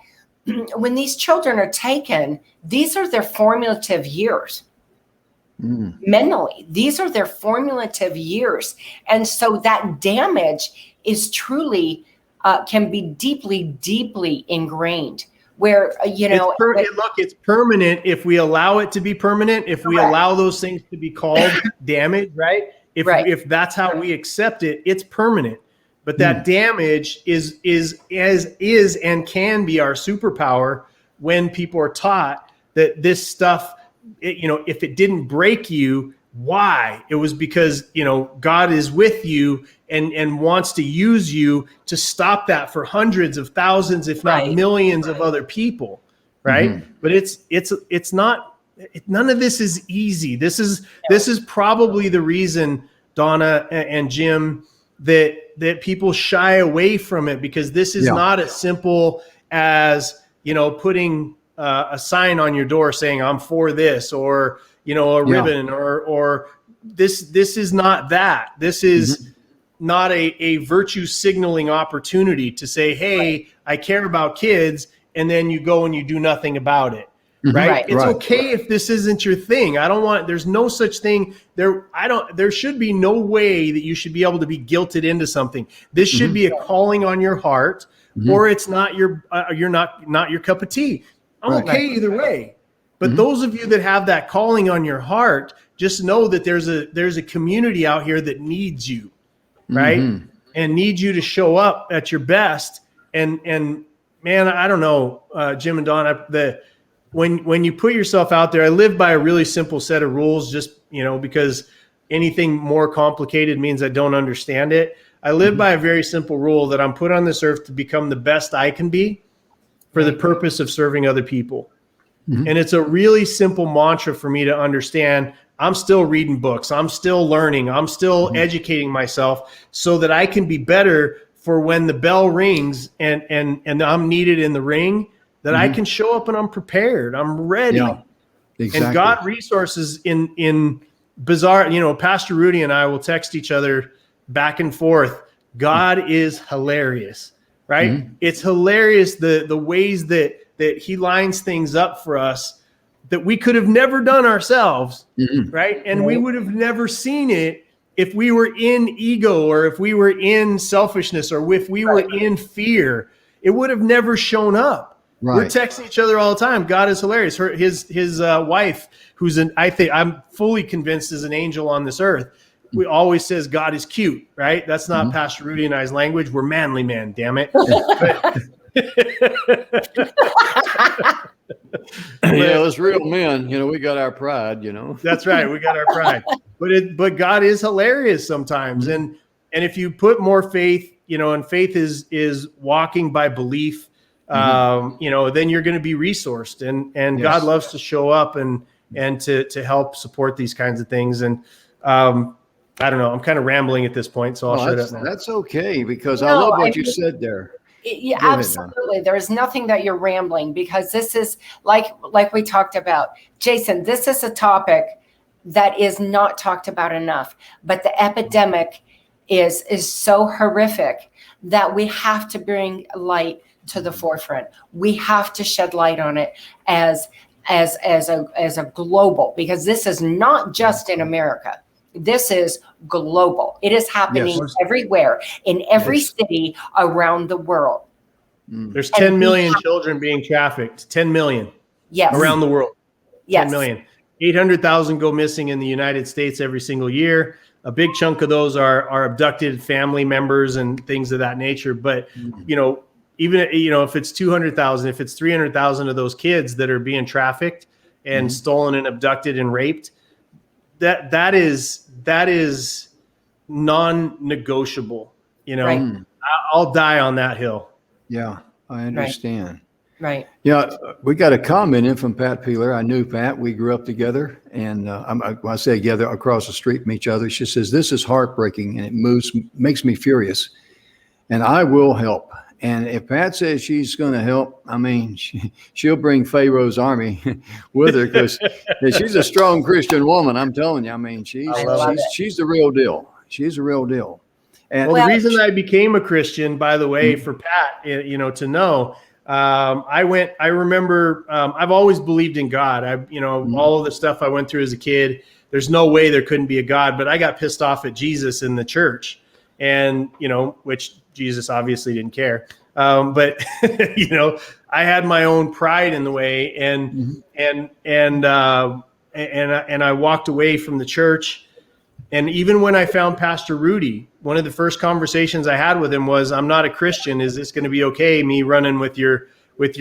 when these children are taken, these are their formative years. Mentally, these are their formative years. And so that damage is truly can be deeply, deeply ingrained. Where, it's permanent if we allow it to be permanent, if we allow those things to be called damage, right? If that's how we accept it, it's permanent. But that damage is and can be our superpower when people are taught that this stuff, if it didn't break you, why? It was because, God is with you and wants to use you to stop that for hundreds of thousands, if not millions of other people. Right. But it's not, none of this is easy. This is probably the reason, Donna and Jim, that people shy away from it, because this is not as simple as, putting a sign on your door saying I'm for this, or, a ribbon, or this is not that. This is not a virtue signaling opportunity to say, hey, I care about kids. And then you go and you do nothing about it. Right. It's okay if this isn't your thing. There's no such thing there. There should be no way that you should be able to be guilted into something. This should be a calling on your heart, or it's not you're not your cup of tea. I'm okay either way. But those of you that have that calling on your heart, just know that there's a community out here that needs you, right? And needs you to show up at your best. And man, I don't know, Jim and Don, when you put yourself out there, I live by a really simple set of rules, just, because anything more complicated means I don't understand it. I live by a very simple rule that I'm put on this earth to become the best I can be for the purpose of serving other people. And it's a really simple mantra for me to understand. I'm still reading books. I'm still learning. I'm still educating myself so that I can be better for when the bell rings and I'm needed in the ring, that I can show up and I'm prepared. I'm ready. Yeah, exactly. And God resources in bizarre, Pastor Rudy and I will text each other back and forth. God is hilarious, right? It's hilarious the ways that he lines things up for us that we could have never done ourselves, right? And we would have never seen it if we were in ego, or if we were in selfishness, or if we were in fear. It would have never shown up. Right. We're texting each other all the time. God is hilarious. His wife, I'm fully convinced is an angel on this earth, we always says God is cute, right? That's not Pastor Rudy and I's language. We're manly men, damn it. It's real men. We got our pride. That's right. We got our pride. But God is hilarious sometimes, and if you put more faith, and faith is walking by belief, then you're going to be resourced, and yes. God loves to show up and to help support these kinds of things. And I don't know. I'm kind of rambling at this point, so I'll shut up now. That's okay, because I love what you said there. Yeah, absolutely. There is nothing that you're rambling, because this is like we talked about, Jason, this is a topic that is not talked about enough, but the epidemic is so horrific that we have to bring light to the forefront. We have to shed light on it as a global, because this is not just in America. This is global. It is happening everywhere, in every city around the world. There's 10 million children being trafficked. 10 million. Yes. Around the world. Yes. 10 million. 800,000 go missing in the United States every single year. A big chunk of those are abducted family members and things of that nature. But, even, if it's 200,000, if it's 300,000 of those kids that are being trafficked and stolen and abducted and raped, that is non-negotiable. Right. I'll die on that hill. Yeah, I understand. Right. Yeah, we got a comment in from Pat Peeler. I knew Pat. We grew up together, and I say together, across the street from each other. She says, "This is heartbreaking, and it makes me furious, and I will help." And if Pat says she's going to help, she'll bring Pharaoh's army with her, because she's a strong Christian woman. I'm telling you. She's the real deal. She's the real deal. And the reason I became a Christian, by the way, for Pat, to know, I remember I've always believed in God. All of the stuff I went through as a kid, there's no way there couldn't be a God, but I got pissed off at Jesus in the church, and, which Jesus obviously didn't care. But, I had my own pride in the way, and I walked away from the church. And even when I found Pastor Rudy, one of the first conversations I had with him was, "I'm not a Christian. Is this going to be okay, me running with your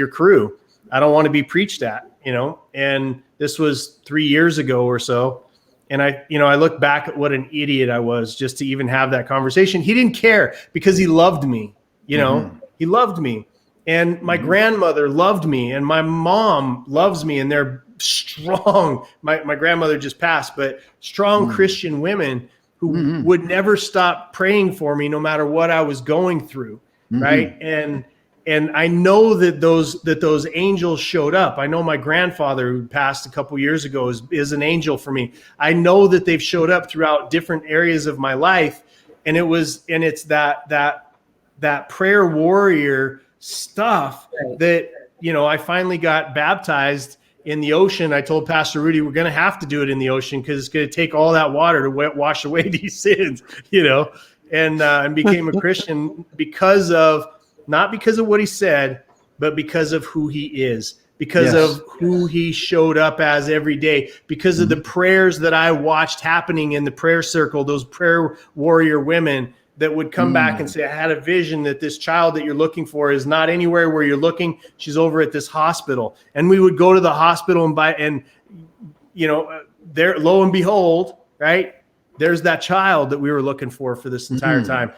crew? I don't want to be preached at," and this was 3 years ago or so. And I look back at what an idiot I was just to even have that conversation. He didn't care, because he loved me, he loved me. And my grandmother loved me, and my mom loves me, and they're strong. My grandmother just passed, but strong Christian women who would never stop praying for me no matter what I was going through. Right. And I know that those angels showed up. I know my grandfather, who passed a couple years ago, is an angel for me. I know that they've showed up throughout different areas of my life. And it's that prayer warrior stuff that, I finally got baptized in the ocean. I told Pastor Rudy, we're going to have to do it in the ocean, because it's going to take all that water to wash away these sins, and became a Christian because of not because of what he said, but because of who he is, because of who he showed up as every day, because of the prayers that I watched happening in the prayer circle, those prayer warrior women that would come back and say, I had a vision that this child that you're looking for is not anywhere where you're looking. She's over at this hospital. And we would go to the hospital and there, lo and behold, right, there's that child that we were looking for this entire time.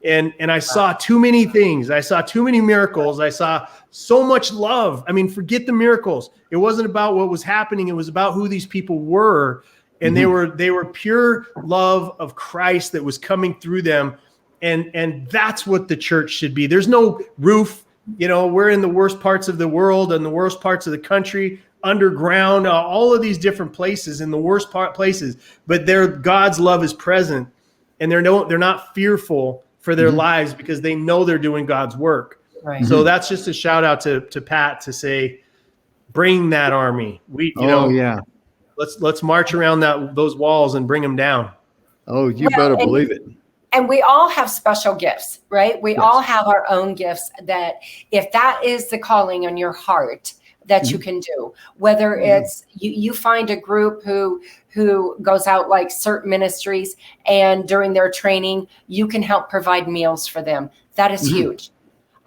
And I saw too many things. I saw too many miracles. I saw so much love. I mean, forget the miracles. It wasn't about what was happening. It was about who these people were. And they were pure love of Christ that was coming through them. And that's what the church should be. There's no roof. We're in the worst parts of the world and the worst parts of the country, underground, all of these different places in the worst places. But God's love is present, and they're not fearful for their lives because they know they're doing God's work. Right. So that's just a shout out to Pat to say, bring that army. Let's march around those walls and bring them down. Oh, you better believe it. And we all have special gifts, right? We all have our own gifts that if that is the calling on your heart that you can do, whether it's you find a group who goes out like certain ministries, and during their training, you can help provide meals for them. That is huge.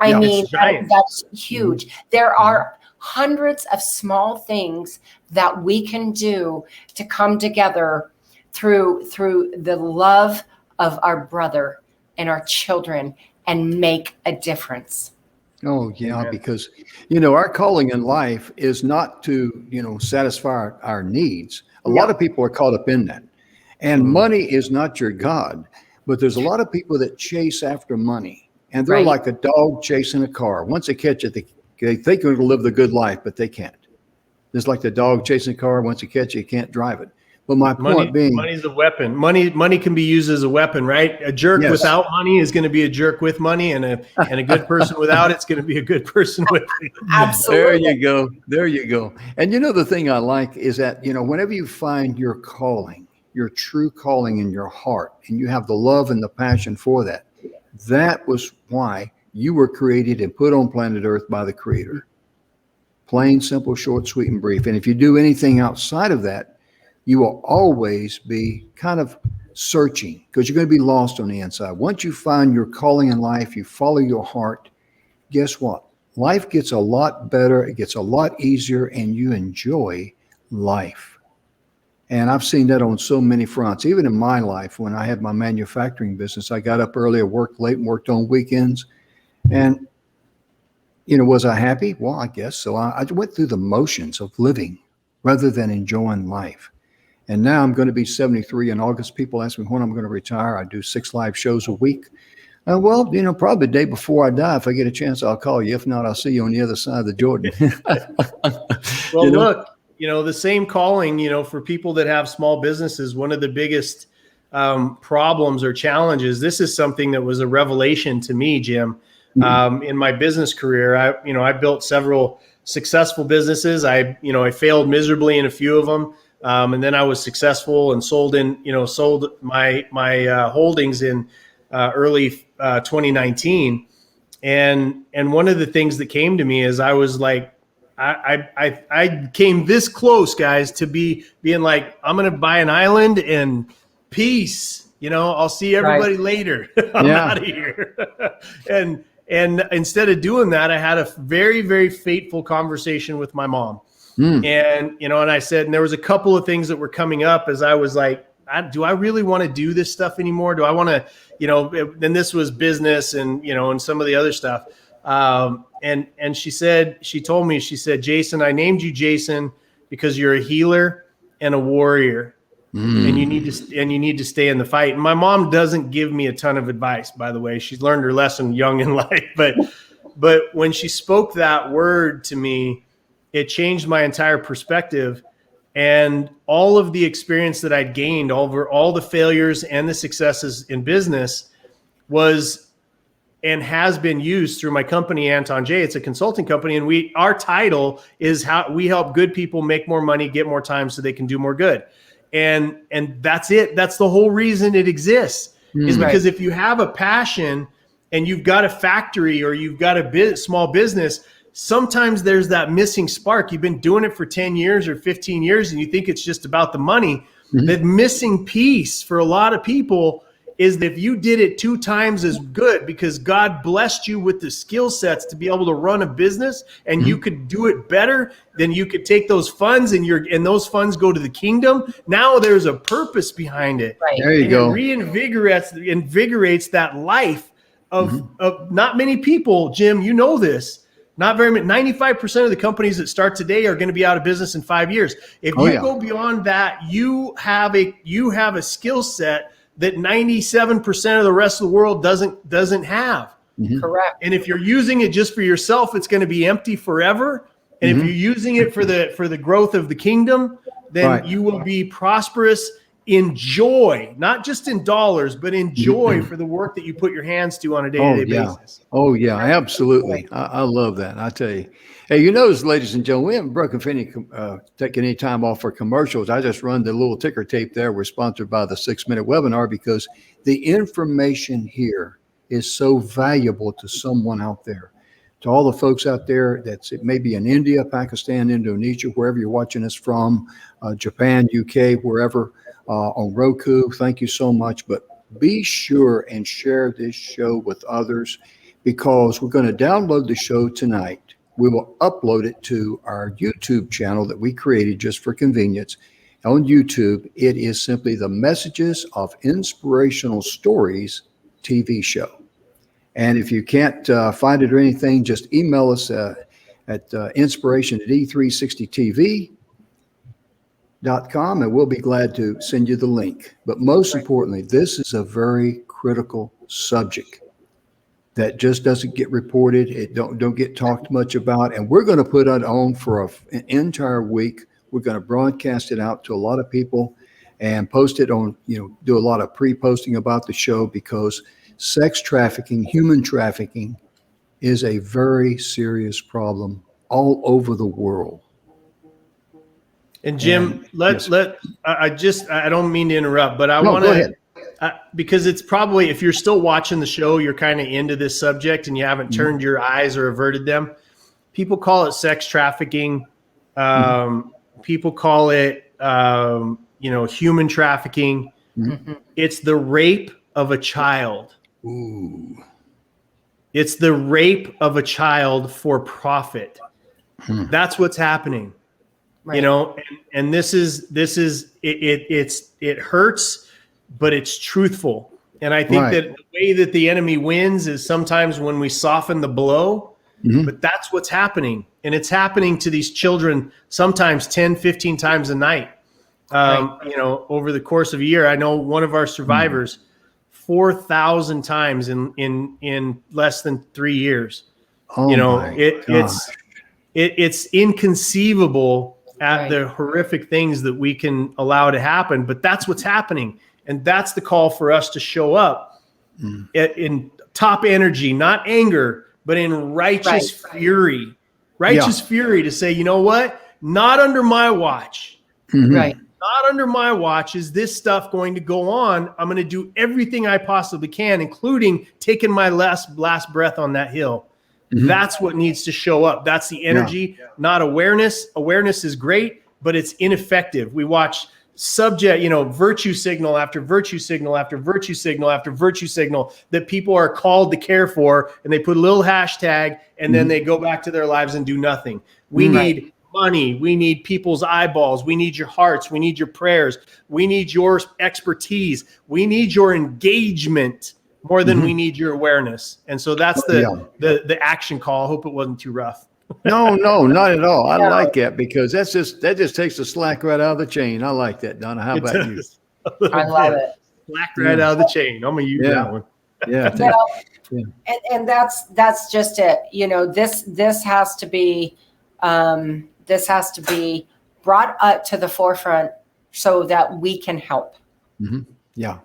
I mean, that's huge. There are hundreds of small things that we can do to come together through the love of our brother and our children and make a difference. Oh, yeah, because, our calling in life is not to, satisfy our needs. A lot of people are caught up in that. And money is not your God. But there's a lot of people that chase after money. And they're like a dog chasing a car. Once they catch it, they think they're going to live the good life, but they can't. It's like the dog chasing a car. Once you catch it, you can't drive it. But my point being, money's a weapon. Money can be used as a weapon, right? A jerk without money is going to be a jerk with money, and a good person without it's going to be a good person with it. Absolutely. There you go. And the thing I like is that, whenever you find your calling, your true calling in your heart, and you have the love and the passion for that, that was why you were created and put on planet Earth by the Creator. Plain, simple, short, sweet, and brief. And if you do anything outside of that, you will always be kind of searching because you're going to be lost on the inside. Once you find your calling in life, you follow your heart, guess what? Life gets a lot better. It gets a lot easier, and you enjoy life. And I've seen that on so many fronts. Even in my life, when I had my manufacturing business, I got up early, I worked late, and worked on weekends. And, was I happy? Well, I guess so. I went through the motions of living rather than enjoying life. And now I'm going to be 73 in August. People ask me when I'm going to retire. I do 6 live shows a week. Probably the day before I die, if I get a chance, I'll call you. If not, I'll see you on the other side of the Jordan. Well, look, the same calling, for people that have small businesses, one of the biggest problems or challenges, this is something that was a revelation to me, Jim, in my business career. I built several successful businesses. I failed miserably in a few of them. And then I was successful and sold my holdings in early 2019. And one of the things that came to me is I was like, I came this close, guys, to being like, I'm going to buy an island and peace. I'll see everybody later. I'm out of here. And instead of doing that, I had a very, very fateful conversation with my mom. And, and I said, and there was a couple of things that were coming up as I was like, do I really want to do this stuff anymore? Do I want to, and this was business and, and some of the other stuff. And she told me, Jason, I named you Jason because you're a healer and a warrior and you need to stay in the fight. And my mom doesn't give me a ton of advice, by the way. She's learned her lesson young in life, but when she spoke that word to me, it changed my entire perspective, and all of the experience that I'd gained over all the failures and the successes in business was and has been used through my company, Anton J. It's a consulting company, and our title is how we help good people make more money, get more time so they can do more good. And that's it. That's the whole reason it exists is because if you have a passion and you've got a factory or you've got a small business, sometimes there's that missing spark. You've been doing it for 10 years or 15 years and you think it's just about the money. The missing piece for a lot of people is that if you did it 2 times as good because God blessed you with the skill sets to be able to run a business and you could do it better, then you could take those funds and those funds go to the kingdom. Now there's a purpose behind it. Right. There you go. It reinvigorates that life of not many people, Jim, you know this. Not very many. 95% of the companies that start today are going to be out of business in 5 years. If you go beyond that, you have a skill set that 97% of the rest of the world doesn't have. Correct. And if you're using it just for yourself, it's going to be empty forever. And if you're using it for the growth of the kingdom, then you will be prosperous in joy, not just in dollars, but in joy for the work that you put your hands to on a day-to-day basis. Oh, yeah, absolutely. I love that. I tell you. Hey, you notice, ladies and gentlemen, we haven't taken any time off for commercials. I just run the little ticker tape there. We're sponsored by the 6-minute webinar because the information here is so valuable to someone out there. To all the folks out there it may be in India, Pakistan, Indonesia, wherever you're watching us from, Japan, UK, wherever, on Roku. Thank you so much. But be sure and share this show with others because we're going to download the show tonight. We will upload it to our YouTube channel that we created just for convenience. On YouTube, it is simply the Messages of Inspirational Stories TV show. And if you can't find it or anything, just email us at inspiration@e360tv.com and we'll be glad to send you the link. But most importantly, this is a very critical subject that just doesn't get reported. It don't get talked much about. And we're going to put it on for an entire week. We're going to broadcast it out to a lot of people and post it on, do a lot of pre-posting about the show because sex trafficking, human trafficking is a very serious problem all over the world. And Jim, I don't mean to interrupt, but I want go ahead. Because it's probably, if you're still watching the show, you're kind of into this subject and you haven't turned your eyes or averted them. People call it sex trafficking. People call it, human trafficking. It's the rape of a child. Ooh. It's the rape of a child for profit. That's what's happening. Right. And this is it hurts, but it's truthful. And I think that the way that the enemy wins is sometimes when we soften the blow, but that's what's happening. And it's happening to these children sometimes 10, 15 times a night. Over the course of a year. I know one of our survivors 4,000 times in less than 3 years. It's inconceivable at the horrific things that we can allow to happen, but that's what's happening. And that's the call for us to show up in top energy, not anger, but in righteous fury. Righteous fury to say, you know what? Not under my watch. Right. Not under my watch is this stuff going to go on. I'm going to do everything I possibly can, including taking my last breath on that hill. That's what needs to show up. That's the energy, not awareness. Awareness is great, but it's ineffective. We watch virtue signal after virtue signal after virtue signal after virtue signal that people are called to care for, and they put a little hashtag, and then they go back to their lives and do nothing. We need money. We need people's eyeballs. We need your hearts. We need your prayers. We need your expertise. We need your engagement more than we need your awareness. And so that's the action call. I hope it wasn't too rough. No, not at all. I like that because that just takes the slack right out of the chain. I like that, Donna. How about you? I love it. Slack right out of the chain. I'm gonna use that one. Yeah. And that's just it. This has to be brought up to the forefront so that we can help. Yeah.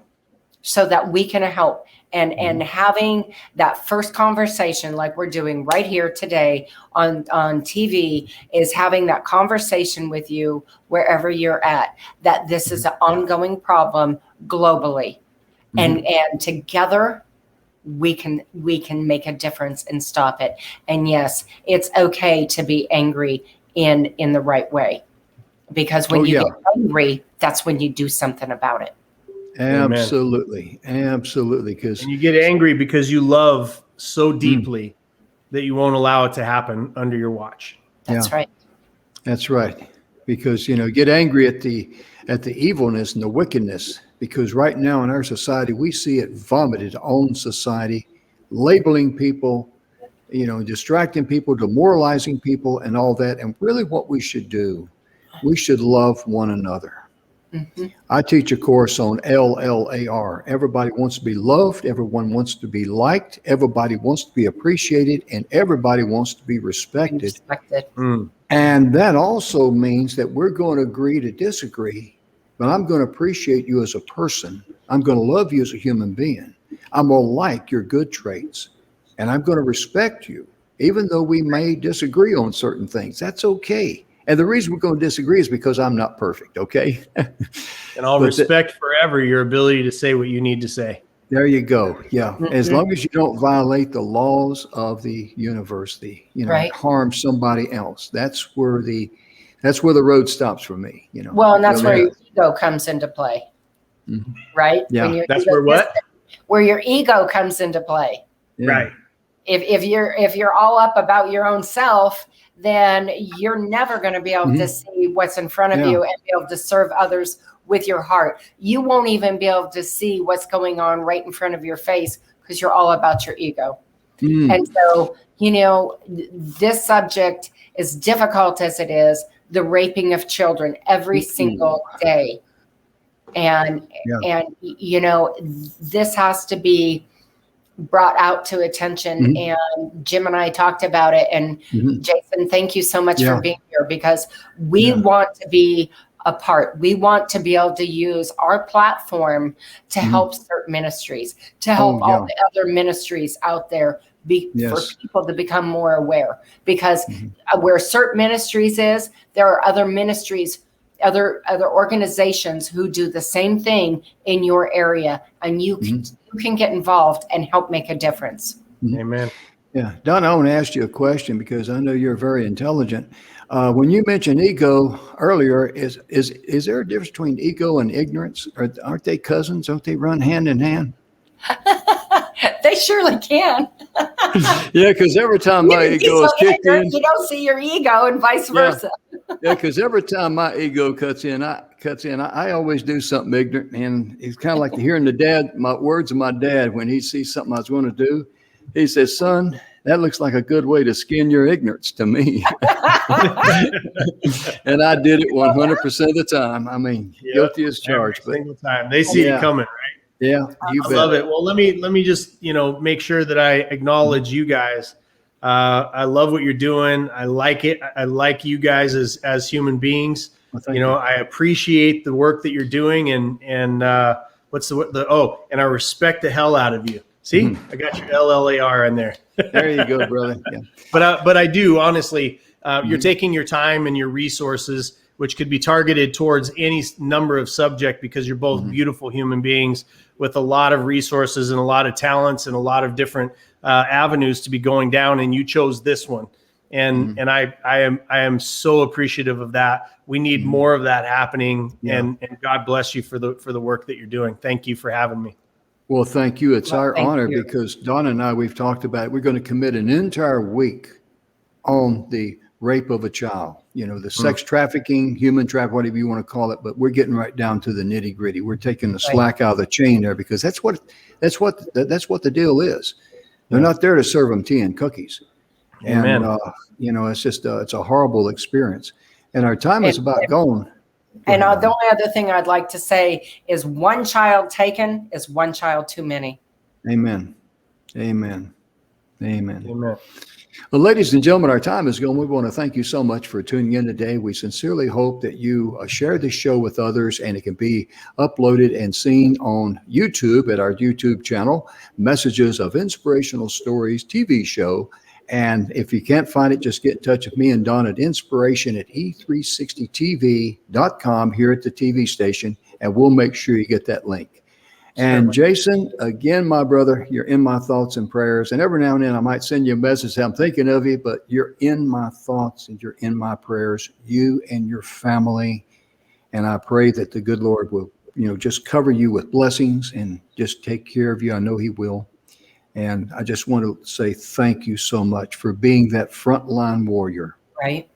So that we can help. And having that first conversation like we're doing right here today on TV is having that conversation with you wherever you're at, that this is an ongoing problem globally. And together we can make a difference and stop it. And yes, it's okay to be angry in the right way, because when you get angry, that's when you do something about it. Absolutely. Absolutely. Because you get angry because you love so deeply that you won't allow it to happen under your watch. That's right. That's right. Because, get angry at the evilness and the wickedness, because right now in our society, we see it vomited on society, labeling people, distracting people, demoralizing people, and all that. And really what we should do, we should love one another. Mm-hmm. I teach a course on LLAR. Everybody wants to be loved. Everyone wants to be liked. Everybody wants to be appreciated, and everybody wants to be respected. And that also means that we're going to agree to disagree, but I'm going to appreciate you as a person. I'm going to love you as a human being. I'm going to like your good traits, and I'm going to respect you, even though we may disagree on certain things. That's okay. And the reason we're going to disagree is because I'm not perfect, okay? And I'll respect forever your ability to say what you need to say. There you go. Yeah. As long as you don't violate the laws of the university, harm somebody else. That's where the road stops for me. Well, and that's where your ego comes into play. Mm-hmm. Right? Yeah. That's where what? Where your ego comes into play. Yeah. Right. If you're all up about your own self, then you're never going to be able to see what's in front of you and be able to serve others with your heart. You won't even be able to see what's going on right in front of your face because you're all about your ego. And so, this subject, as difficult as it is, the raping of children every single day. And this has to be brought out to attention, and Jim and I talked about it, and Jason, thank you so much for being here, because we want to be a part. We want to be able to use our platform to help certain ministries, to help all the other ministries out there for people to become more aware, because where certain ministries is, there are other ministries, other organizations who do the same thing in your area, and you can get involved and help make a difference. Amen. Yeah. Don, I want to ask you a question, because I know you're very intelligent. When you mentioned ego earlier, is there a difference between ego and ignorance? Aren't they cousins? Don't they run hand in hand? They surely can. Yeah, because every time my ego is kicked in, you don't see your ego, and vice versa. Yeah, because every time my ego cuts in, I always do something ignorant, and it's kind of like hearing my words of my dad when he sees something I was going to do. He says, "Son, that looks like a good way to skin your ignorance to me." And I did it 100% of the time. I mean, guilty as charged. Every single time. They see it coming, right? Yeah, you bet. I love it. Well, let me just make sure that I acknowledge you guys. I love what you're doing. I like it. I like you guys as human beings. Well, I appreciate the work that you're doing, and and I respect the hell out of you. See, I got your LLAR in there. There you go, brother. Yeah. But I do honestly. You're taking your time and your resources, which could be targeted towards any number of subject, because you're both beautiful human beings with a lot of resources and a lot of talents and a lot of different avenues to be going down, and you chose this one, and I am so appreciative of that. We need more of that happening, and God bless you for the work that you're doing. Thank you for having me. Well, thank you. It's our honor, because Donna and I, we've talked about it. We're going to commit an entire week on the rape of a child, the sex trafficking, human trafficking, whatever you want to call it. But we're getting right down to the nitty gritty. We're taking the slack out of the chain there, because that's what the deal is. They're not there to serve them tea and cookies. Amen. And, it's just, it's a horrible experience, and our time is about gone. And the only other thing I'd like to say is, one child taken is one child too many. Amen. Amen. Amen. Amen. Well, ladies and gentlemen, our time is gone. We want to thank you so much for tuning in today. We sincerely hope that you share this show with others, and it can be uploaded and seen on YouTube at our YouTube channel, Messages of Inspirational Stories TV show. And if you can't find it, just get in touch with me and Don at inspiration@e360tv.com here at the TV station, and we'll make sure you get that link. And Jason, again, my brother, you're in my thoughts and prayers. And every now and then I might send you a message, say, I'm thinking of you, but you're in my thoughts and you're in my prayers, you and your family. And I pray that the good Lord will, just cover you with blessings and just take care of you. I know he will. And I just want to say thank you so much for being that frontline warrior. Right.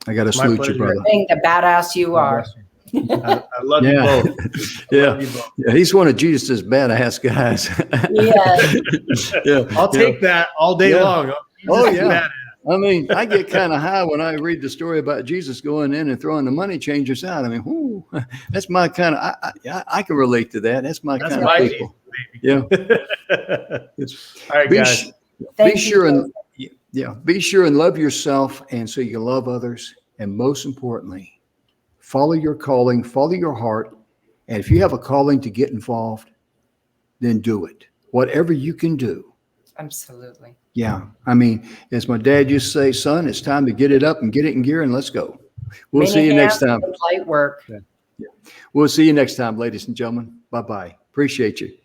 I got to salute you, brother. Being the badass you are. I love you both. Yeah. He's one of Jesus's badass guys. I'll take that all day long. Oh, yeah. I mean, I get kind of high when I read the story about Jesus going in and throwing the money changers out. I mean, whoo, that's my kind of, I can relate to that. That's my kind of people. Yeah. All right, guys. Be sure and love yourself, and so you love others. And most importantly, follow your calling, follow your heart. And if you have a calling to get involved, then do it. Whatever you can do. Absolutely. Yeah. I mean, as my dad used to say, son, it's time to get it up and get it in gear and let's go. We'll see you next time. Light work. Yeah. We'll see you next time, ladies and gentlemen. Bye-bye. Appreciate you.